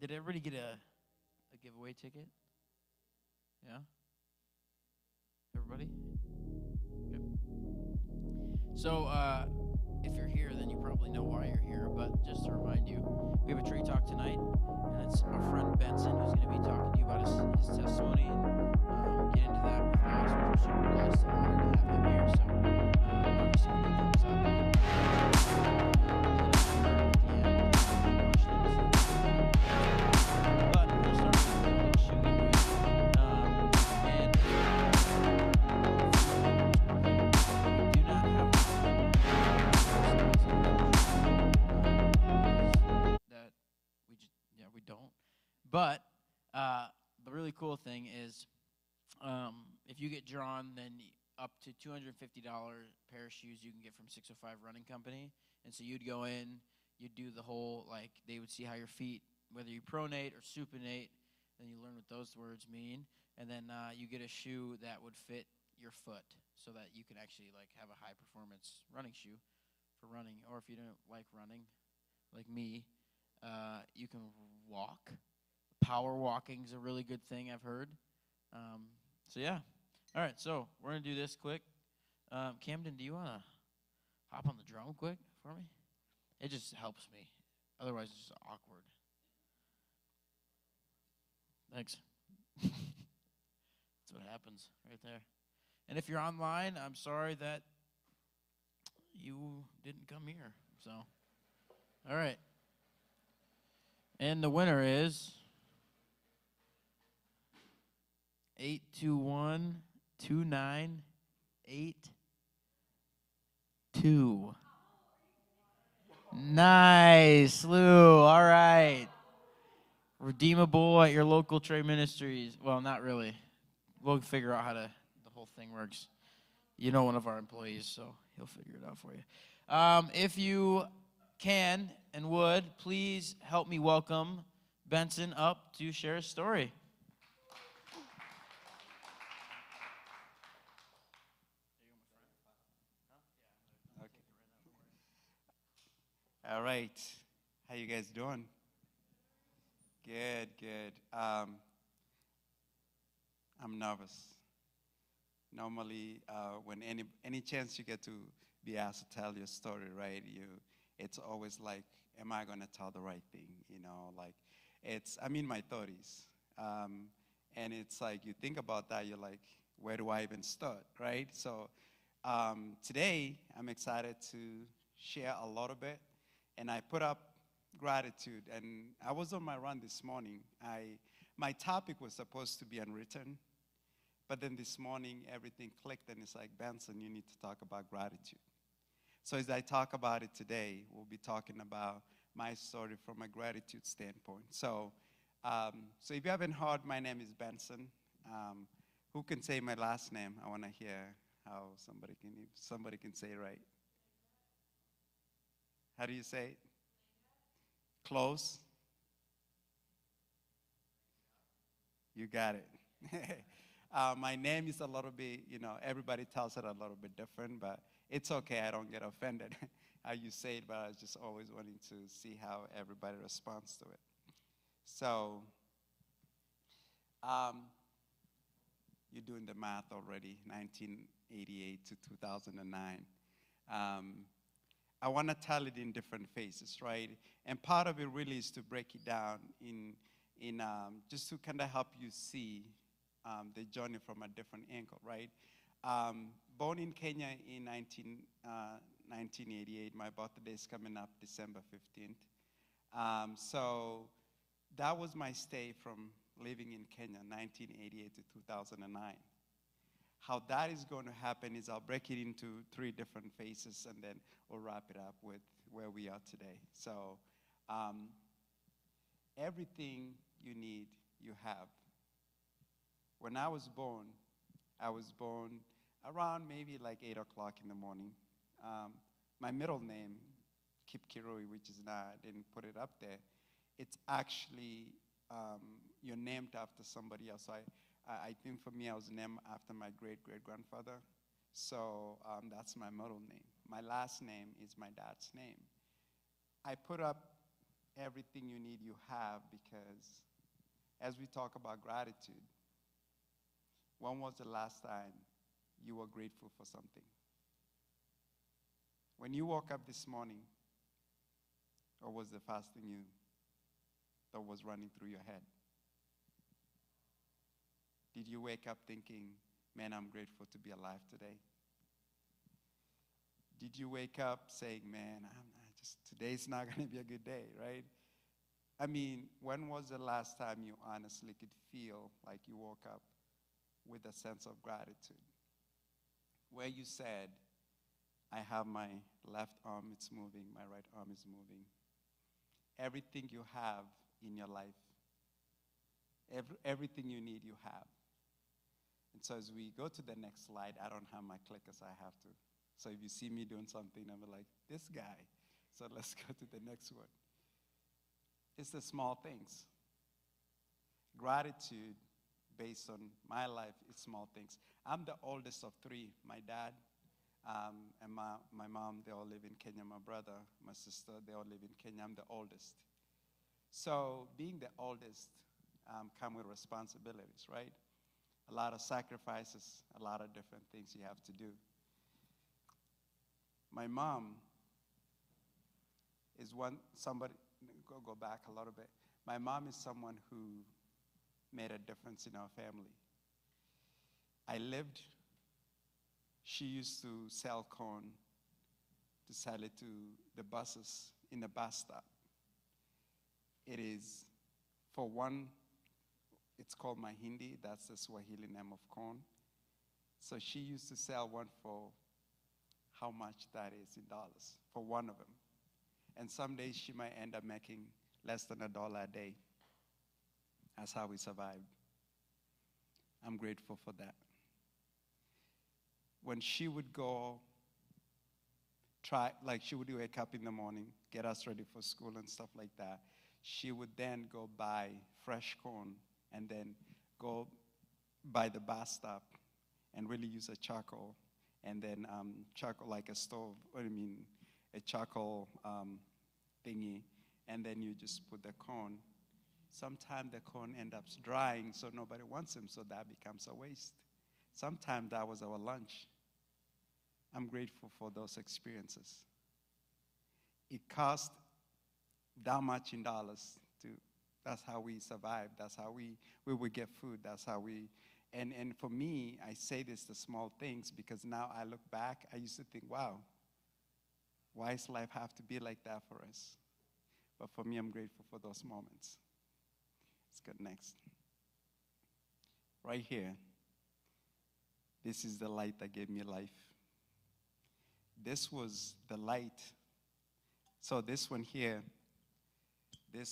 Did everybody get a giveaway ticket? Yeah? Everybody? Okay. So, if you're here, then you probably know why you're here, but just to remind you, we have a tree talk tonight, and it's our friend Benson who's going to be talking to you about his testimony and get into that with us, which we're super blessed and honored to have him here. So, obviously, when he comes up, but we'll start with a quick shoe giveaway. And do not have that we don't. But the really cool thing is, if you get drawn, then up to $250 pair of shoes you can get from 605 Running Company. And so you'd go in, you'd do the whole, like, they would see how your feet, whether you pronate or supinate, then you learn what those words mean. And then you get a shoe that would fit your foot so that you can actually, like, have a high-performance running shoe for running. Or if you don't like running, like me, you can walk. Power walking is a really good thing, I've heard. So, yeah. All right, so we're going to do this quick. Camden, do you want to hop on the drum quick for me? It just helps me. Otherwise, it's just awkward. Thanks. That's what happens right there. And if you're online, I'm sorry that you didn't come here. So, all right. And the winner is 821-2982. Nice, Lou. All right. Redeemable at your local trade ministries. Well, not really. We'll figure out how the whole thing works. You know one of our employees, so he'll figure it out for you. If you can and would, please help me welcome Benson up to share his story. All right. How you guys doing? Good, good. I'm nervous. Normally, when any chance you get to be asked to tell your story, right? It's always like, am I going to tell the right thing? You know, like I'm in my 30s, and it's like you think about that, you're like, where do I even start, right? So today, I'm excited to share a little bit. And I put up gratitude, and I was on my run this morning. My topic was supposed to be unwritten, but then this morning everything clicked, and it's like, Benson, you need to talk about gratitude. So as I talk about it today, we'll be talking about my story from a gratitude standpoint. So if you haven't heard, my name is Benson. Who can say my last name? I want to hear how somebody can say it right. How do you say it? Close. You got it. My name is a little bit, everybody tells it a little bit different, but it's okay. I don't get offended how you say it, but I was just always wanting to see how everybody responds to it. So, you're doing the math already, 1988 to 2009. I want to tell it in different phases, right? And part of it really is to break it down in just to kind of help you see the journey from a different angle, right? Born in Kenya in 1988. My birthday is coming up December 15th. So that was my stay from living in Kenya, 1988 to 2009. How that is going to happen is I'll break it into 3 different phases, and then we'll wrap it up with where we are today. So everything you need, you have. When I was born around maybe like 8 o'clock in the morning. My middle name, Kipkirui, which is not, I didn't put it up there. It's actually, you're named after somebody else. So I think for me, I was named after my great-great-grandfather. So that's my middle name. My last name is my dad's name. I put up everything you need you have, because as we talk about gratitude, when was the last time you were grateful for something? When you woke up this morning, what was the first thing you that was running through your head? Did you wake up thinking, man, I'm grateful to be alive today? Did you wake up saying, man, today's not going to be a good day, right? I mean, when was the last time you honestly could feel like you woke up with a sense of gratitude? Where you said, I have my left arm, it's moving, my right arm is moving. Everything you have in your life, everything you need, you have. And so as we go to the next slide, I don't have my clickers, I have to. So if you see me doing something, I'm like, this guy. So let's go to the next one. It's the small things. Gratitude based on my life is small things. I'm the oldest of three. My dad and my mom, they all live in Kenya. My brother, my sister, they all live in Kenya. I'm the oldest. So being the oldest come with responsibilities, right? A lot of sacrifices, a lot of different things you have to do. My mom is go back a little bit. My mom is someone who made a difference in our family. She used to sell corn, to sell it to the buses in the bus stop. It is, for one, it's called mahindi, that's the Swahili name of corn. So she used to sell one for how much that is in dollars, for one of them. And some days she might end up making less than $1 a day. That's how we survived. I'm grateful for that. When she would go she would wake up in the morning, get us ready for school and stuff like that, she would then go buy fresh corn and then go by the bus stop and really use a charcoal, and then charcoal like a stove, a charcoal thingy, and then you just put the corn. Sometimes the corn ends up drying, so nobody wants them, so that becomes a waste. Sometimes that was our lunch. I'm grateful for those experiences. It cost that much in dollars that's how we survived. That's how we would get food. That's how and for me, I say this, the small things, because now I look back, I used to think, wow, why does life have to be like that for us? But for me, I'm grateful for those moments. Let's go next. Right here, this is the light that gave me life. This was the light. So this one here, it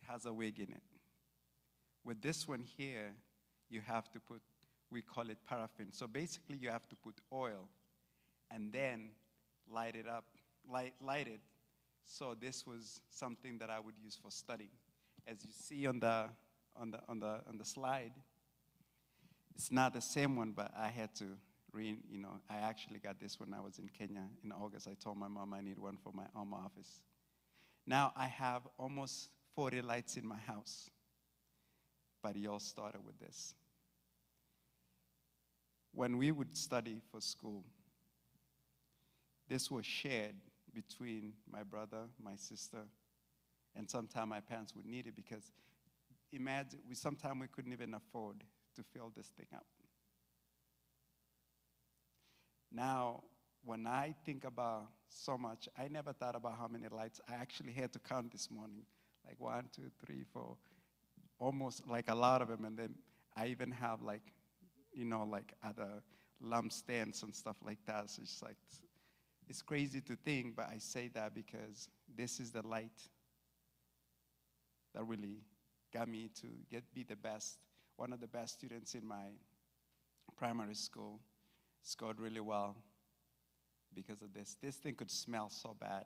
has a wig in it. With this one here, you have to put, we call it paraffin. So basically you have to put oil and then light it up, light it. So this was something that I would use for studying. As you see on the slide, it's not the same one, but I had to I actually got this when I was in Kenya in August. I told my mom I need one for my home office. Now I have almost 40 lights in my house, but it all started with this. When we would study for school, this was shared between my brother, my sister, and sometimes my parents would need it, because imagine, sometimes we couldn't even afford to fill this thing up. Now, when I think about so much, I never thought about how many lights I actually had to count this morning. Like 1, 2, 3, 4, almost like a lot of them. And then I even have like other lamp stands and stuff like that. So it's like, it's crazy to think, but I say that because this is the light that really got me to be the best, one of the best students in my primary school. Scored really well because of this. This thing could smell so bad.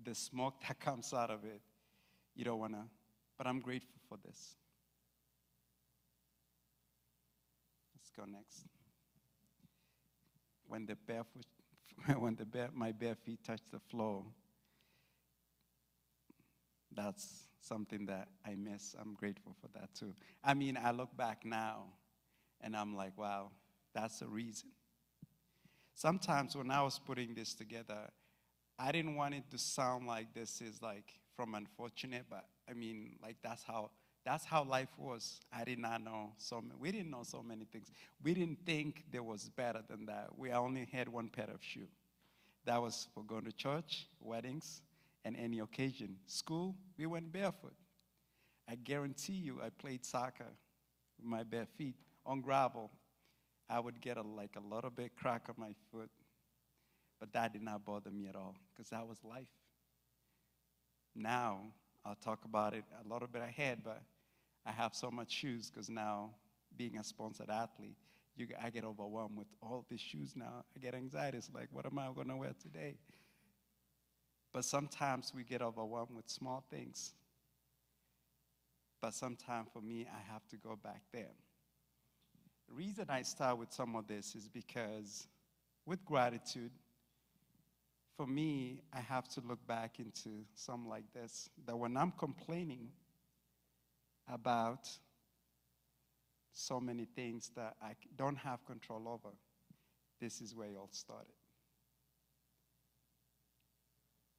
The smoke that comes out of it, you don't want to, but I'm grateful for this. Let's go next. When my bare feet touch the floor, That's something that I miss. I'm grateful for that too. I mean, I look back now and I'm like, wow, that's the reason. Sometimes when I was putting this together, I didn't want it to sound like this is like from unfortunate, but I mean, like that's how life was. I did not know we didn't know so many things. We didn't think there was better than that. We only had one pair of shoe. That was for going to church, weddings, and any occasion. School, we went barefoot. I guarantee you, I played soccer with my bare feet on gravel. I would get like a little bit crack on my foot, but that did not bother me at all because that was life. Now, I'll talk about it a little bit ahead, but I have so much shoes because now, being a sponsored athlete, I get overwhelmed with all these shoes now. I get anxiety. It's like, what am I going to wear today? But sometimes we get overwhelmed with small things. But sometimes for me, I have to go back there. The reason I start with some of this is because with gratitude, for me, I have to look back into something like this, that when I'm complaining about so many things that I don't have control over, this is where it all started.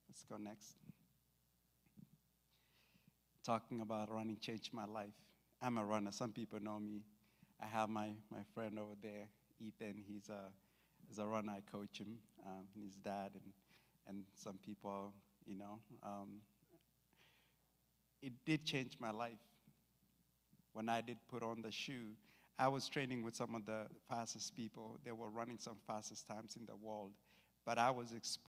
Let's go next. Talking about running changed my life. I'm a runner. Some people know me. I have my friend over there, Ethan. He's a runner. I coach him. His dad and some people, it did change my life. When I did put on the shoe, I was training with some of the fastest people. They were running some fastest times in the world. But I was